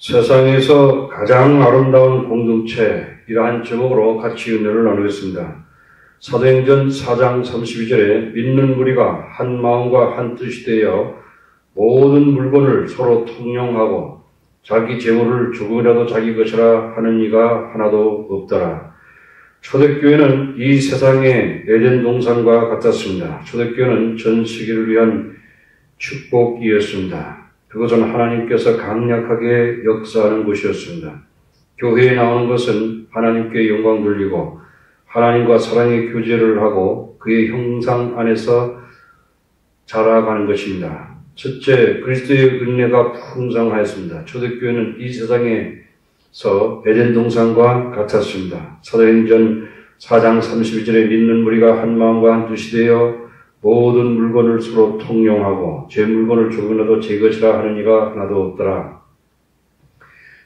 세상에서 가장 아름다운 공동체 이러한 제목으로 같이 은혜를 나누겠습니다. 사도행전 4장 32절에 믿는 무리가 한 마음과 한 뜻이 되어 모든 물건을 서로 통용하고 자기 재물을 조금이라도 자기 것이라 하는 이가 하나도 없더라. 초대교회는 이 세상의 에덴 동산과 같았습니다. 초대교회는 전 세계를 위한 축복이었습니다. 그것은 하나님께서 강력하게 역사하는 곳이었습니다. 교회에 나오는 것은 하나님께 영광 돌리고 하나님과 사랑의 교제를 하고 그의 형상 안에서 자라가는 것입니다. 첫째, 그리스도의 은혜가 풍성하였습니다. 초대교회는 이 세상에서 에덴 동산과 같았습니다. 사도행전 4장 32절에 믿는 무리가 한 마음과 한 뜻이 되어 모든 물건을 서로 통용하고 제 물건을 조금이라도 제 것이라 하는 이가 하나도 없더라.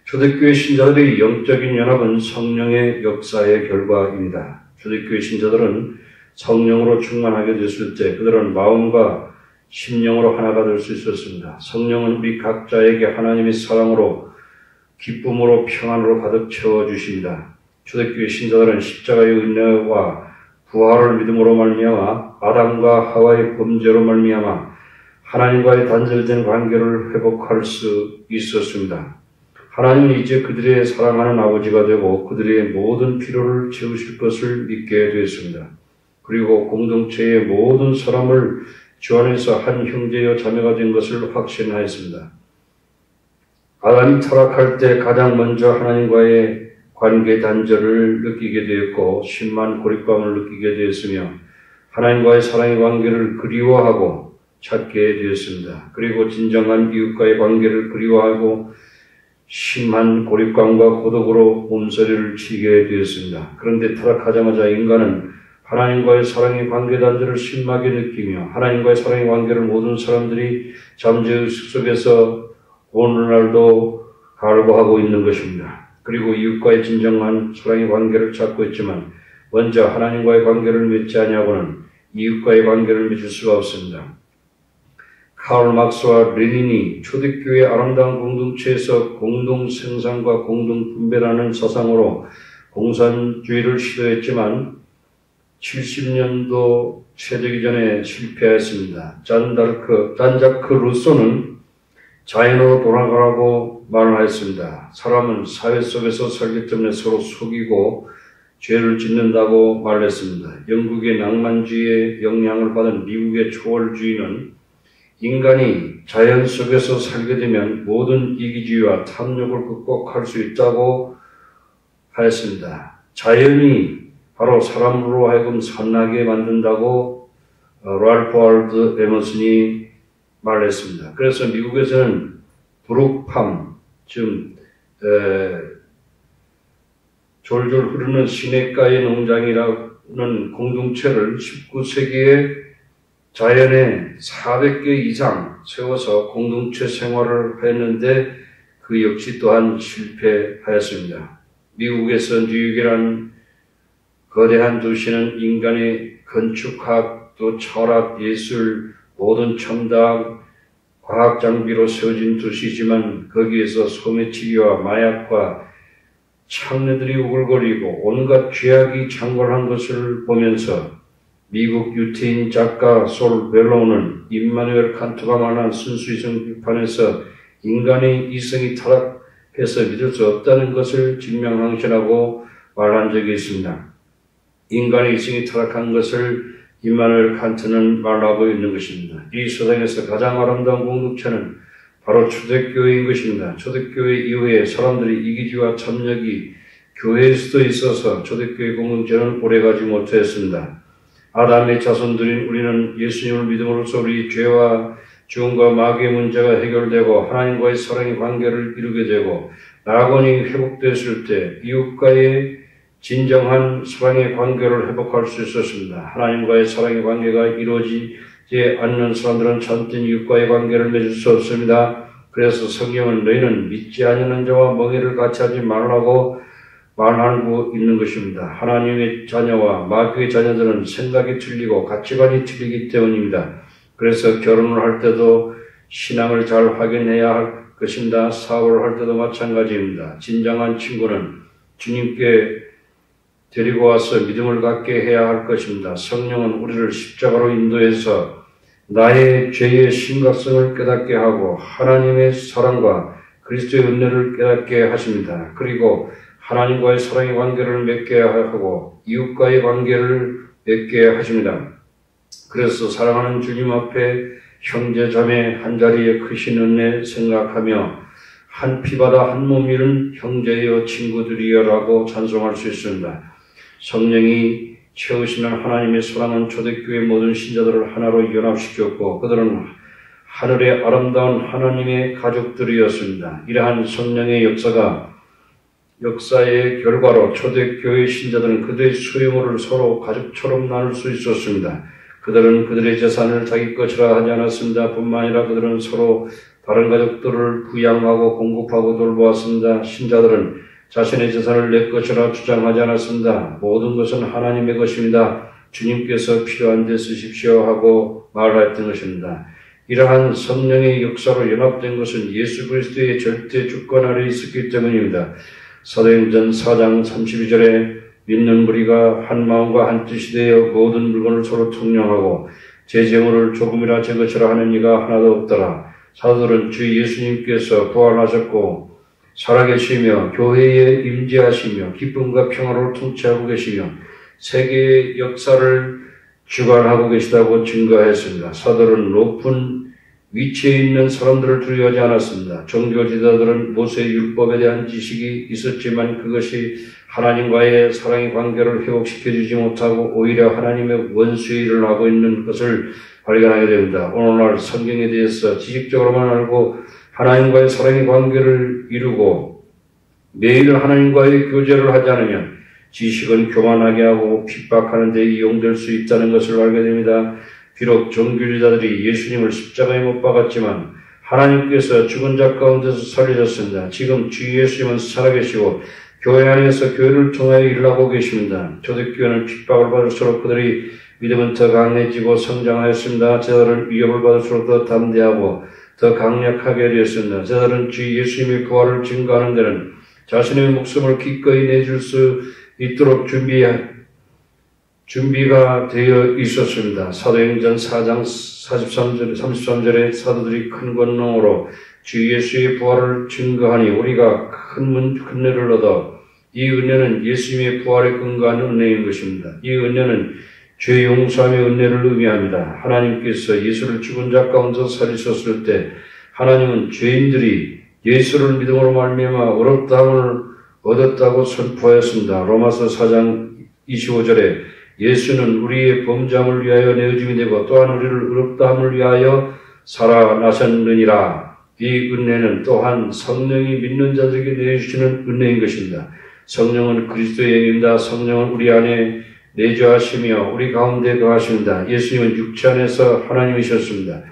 초대교회 신자들의 영적인 연합은 성령의 역사의 결과입니다. 초대교회 신자들은 성령으로 충만하게 됐을 때 그들은 마음과 심령으로 하나가 될 수 있었습니다. 성령은 우리 각자에게 하나님의 사랑으로 기쁨으로 평안으로 가득 채워주십니다. 초대교회 신자들은 십자가의 은혜와 부활을 믿음으로 말미암아 아담과 하와의 범죄로 말미암아 하나님과의 단절된 관계를 회복할 수 있었습니다. 하나님은 이제 그들의 사랑하는 아버지가 되고 그들의 모든 필요를 채우실 것을 믿게 되었습니다. 그리고 공동체의 모든 사람을 주 안에서 한 형제여 자매가 된 것을 확신하였습니다. 아담이 타락할 때 가장 먼저 하나님과의 관계 단절을 느끼게 되었고 심한 고립감을 느끼게 되었으며 하나님과의 사랑의 관계를 그리워하고 찾게 되었습니다. 그리고 진정한 이웃과의 관계를 그리워하고 심한 고립감과 고독으로 몸서리를 치게 되었습니다. 그런데 타락하자마자 인간은 하나님과의 사랑의 관계 단절을 심하게 느끼며 하나님과의 사랑의 관계를 모든 사람들이 잠재의식 속에서 오늘날도 갈구하고 있는 것입니다. 그리고 이웃과의 진정한 사랑의 관계를 찾고 있지만 먼저 하나님과의 관계를 맺지 아니하고는 이웃과의 관계를 맺을 수가 없습니다. 카올 막스와 레닌이 초대교회의 아름다운 공동체에서 공동 생산과 공동 분배라는 사상으로 공산주의를 시도했지만 70년도 채 되기 전에 실패했습니다. 잔자크 루소는 자연으로 돌아가라고 말을 하였습니다. 사람은 사회 속에서 살기 때문에 서로 속이고 죄를 짓는다고 말했습니다. 영국의 낭만주의의 영향을 받은 미국의 초월주의는 인간이 자연 속에서 살게 되면 모든 이기주의와 탐욕을 극복할 수 있다고 하였습니다. 자연이 바로 사람으로 하여금 선하게 만든다고 랄프 월도 에머슨이 말했습니다. 그래서 미국에서는 브룩팜, 즉 졸졸 흐르는 시냇가의 농장이라는 공동체를 19세기에 자연에 400개 이상 세워서 공동체 생활을 했는데 그 역시 또한 실패하였습니다. 미국에서 뉴욕이라는 거대한 도시는 인간의 건축학, 또 철학, 예술, 모든 첨단 과학 장비로 세워진 도시지만 거기에서 소매치기와 마약과 창녀들이 우글거리고 온갖 죄악이 창궐한 것을 보면서 미국 유태인 작가 솔 벨로우는 임마누엘 칸트가 말한 순수이성 비판에서 인간의 이성이 타락해서 믿을 수 없다는 것을 증명항신하고 말한 적이 있습니다. 인간의 이성이 타락한 것을 임마누엘 칸트는 말하고 있는 것입니다. 이 세상에서 가장 아름다운 공동체는 바로 초대교회인 것입니다. 초대교회 이후에 사람들이 이기주의와 탐욕이 교회에서도 있어서 초대교회 공동체는 오래가지 못했습니다. 아담의 자손들인 우리는 예수님을 믿음으로써 우리 죄와 죽음과 마귀의 문제가 해결되고 하나님과의 사랑의 관계를 이루게 되고 낙원이 회복됐을 때 이웃과의 진정한 사랑의 관계를 회복할 수 있었습니다. 하나님과의 사랑의 관계가 이루어지지 않는 사람들은 참된 이웃과의 관계를 맺을 수 없습니다. 그래서 성경은 너희는 믿지 않는 자와 멍에를 같이 하지 말라고 말하고 있는 것입니다. 하나님의 자녀와 마귀의 자녀들은 생각이 틀리고 가치관이 틀리기 때문입니다. 그래서 결혼을 할 때도 신앙을 잘 확인해야 것입니다. 사업을 할 때도 마찬가지입니다. 진정한 친구는 주님께 데리고 와서 믿음을 갖게 해야 할 것입니다. 성령은 우리를 십자가로 인도해서 나의 죄의 심각성을 깨닫게 하고 하나님의 사랑과 그리스도의 은혜를 깨닫게 하십니다. 그리고 하나님과의 사랑의 관계를 맺게 하고 이웃과의 관계를 맺게 하십니다. 그래서 사랑하는 주님 앞에 형제 자매 한자리에 크신 은혜 생각하며 한 피바다 한 몸이는 형제여 친구들이여라고 찬송할 수 있습니다. 성령이 채우시는 하나님의 사랑은 초대교회 모든 신자들을 하나로 연합시켰고 그들은 하늘의 아름다운 하나님의 가족들이었습니다. 이러한 성령의 역사의 결과로 초대교회 신자들은 그들의 소유물을 서로 가족처럼 나눌 수 있었습니다. 그들은 그들의 재산을 자기 것이라 하지 않았습니다. 뿐만 아니라 그들은 서로 다른 가족들을 부양하고 공급하고 돌보았습니다. 신자들은 자신의 재산을 내 것이라 주장하지 않았습니다. 모든 것은 하나님의 것입니다. 주님께서 필요한 데 쓰십시오 하고 말했던 것입니다. 이러한 성령의 역사로 연합된 것은 예수 그리스도의 절대 주권 아래 있었기 때문입니다. 사도행전 4장 32절에 믿는 무리가 한 마음과 한 뜻이 되어 모든 물건을 서로 통용하고 제 재물을 조금이라 제 것이라 하는 이가 하나도 없더라. 사도들은 주 예수님께서 부활하셨고 살아계시며 교회에 임재하시며 기쁨과 평화를 통치하고 계시며 세계의 역사를 주관하고 계시다고 증거했습니다. 사도들은 높은 위치에 있는 사람들을 두려워하지 않았습니다. 종교 지도자들은 모세의 율법에 대한 지식이 있었지만 그것이 하나님과의 사랑의 관계를 회복시켜주지 못하고 오히려 하나님의 원수의 일을 하고 있는 것을 발견하게 됩니다. 오늘날 성경에 대해서 지식적으로만 알고 하나님과의 사랑의 관계를 이루고 매일 하나님과의 교제를 하지 않으면 지식은 교만하게 하고 핍박하는 데 이용될 수 있다는 것을 알게 됩니다. 비록 종교지자들이 예수님을 십자가에 못 박았지만 하나님께서 죽은 자 가운데서 살리셨습니다. 지금 주 예수님은 살아계시고 교회 안에서 교회를 통하여 일하고 계십니다. 초대교회는 핍박을 받을수록 그들이 믿음은 더 강해지고 성장하였습니다. 제자들은 위협을 받을수록 더 담대하고 더 강력하게 되었습니다. 제자들은 주 예수님의 부활을 증거하는 데는 자신의 목숨을 기꺼이 내줄 수 있도록 준비가 되어 있었습니다. 사도행전 4장 33절에 사도들이 큰 권능으로 주 예수의 부활을 증거하니 우리가 큰 은혜를 얻어 이 은혜는 예수님의 부활에 근거한 은혜인 것입니다. 이 은혜는 죄 용서함의 은혜를 의미합니다. 하나님께서 예수를 죽은 자 가운데서 살리셨을 때 하나님은 죄인들이 예수를 믿음으로 말미암아 어렵다함을 얻었다고 선포하였습니다. 로마서 4장 25절에 예수는 우리의 범죄함을 위하여 내어짐이 되고 또한 우리를 의롭다함을 위하여 살아나셨느니라. 이 은혜는 또한 성령이 믿는 자들에게 내주시는 은혜인 것입니다. 성령은 그리스도의 영입니다. 성령은 우리 안에 내주하시며 우리 가운데 거하십니다. 예수님은 육체 안에서 하나님이셨습니다.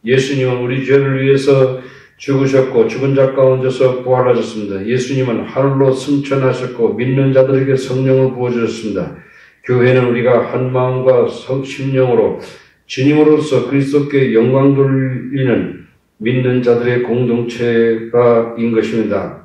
예수님은 우리 죄를 위해서 죽으셨고 죽은 자 가운데서 부활하셨습니다. 예수님은 하늘로 승천하셨고 믿는 자들에게 성령을 부어주셨습니다. 교회는 우리가 한 마음과 심령으로 주님으로서 그리스도께 영광 돌리는 믿는 자들의 공동체가 인 것입니다.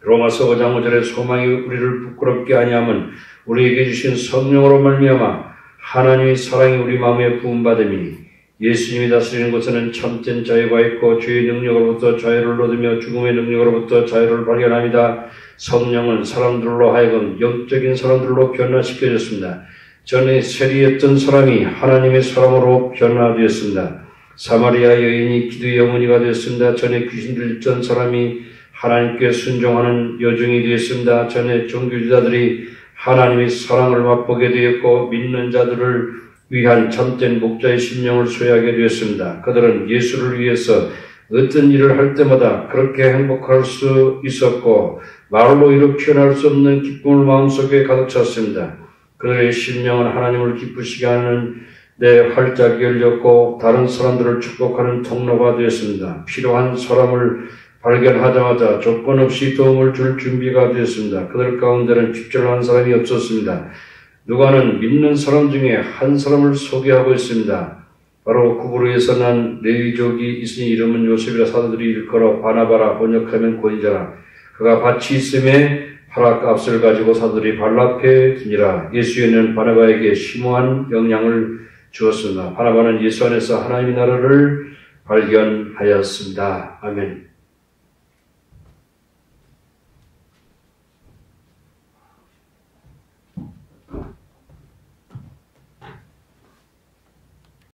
로마서 5장 5절에 소망이 우리를 부끄럽게 아니함은 우리에게 주신 성령으로 말미암아 하나님의 사랑이 우리 마음에 부음받음이니 예수님이 다스리는 곳에는 참된 자유가 있고 죄의 능력으로부터 자유를 얻으며 죽음의 능력으로부터 자유를 발견합니다. 성령은 사람들로 하여금 영적인 사람들로 변화시켜졌습니다. 전에 세리했던 사람이 하나님의 사람으로 변화되었습니다. 사마리아 여인이 기도의 어머니가 되었습니다. 전에 귀신 들렸던 사람이 하나님께 순종하는 여종이 되었습니다. 전에 종교지자들이 하나님의 사랑을 맛보게 되었고 믿는 자들을 위한 참된 목자의 심령을 소유하게 되었습니다. 그들은 예수를 위해서 어떤 일을 할 때마다 그렇게 행복할 수 있었고 말로 이루 표현할 수 없는 기쁨을 마음속에 가득 찼습니다. 그들의 심령은 하나님을 기쁘시게 하는 데 활짝이 열렸고 다른 사람들을 축복하는 통로가 되었습니다. 필요한 사람을 발견하자마자 조건 없이 도움을 줄 준비가 되었습니다. 그들 가운데는 핍절한 사람이 없었습니다. 누가는 믿는 사람 중에 한 사람을 소개하고 있습니다. 바로 구브로에서 난 레위족이 있으니 이름은 요셉이라 사도들이 일컬어 바나바라 번역하면 권위자라. 그가 밭이 있음에 파라값을 가지고 사도들이 발 앞에 두니라. 예수에는 바나바에게 심오한 영향을 주었으나 바나바는 예수 안에서 하나님의 나라를 발견하였습니다. 아멘.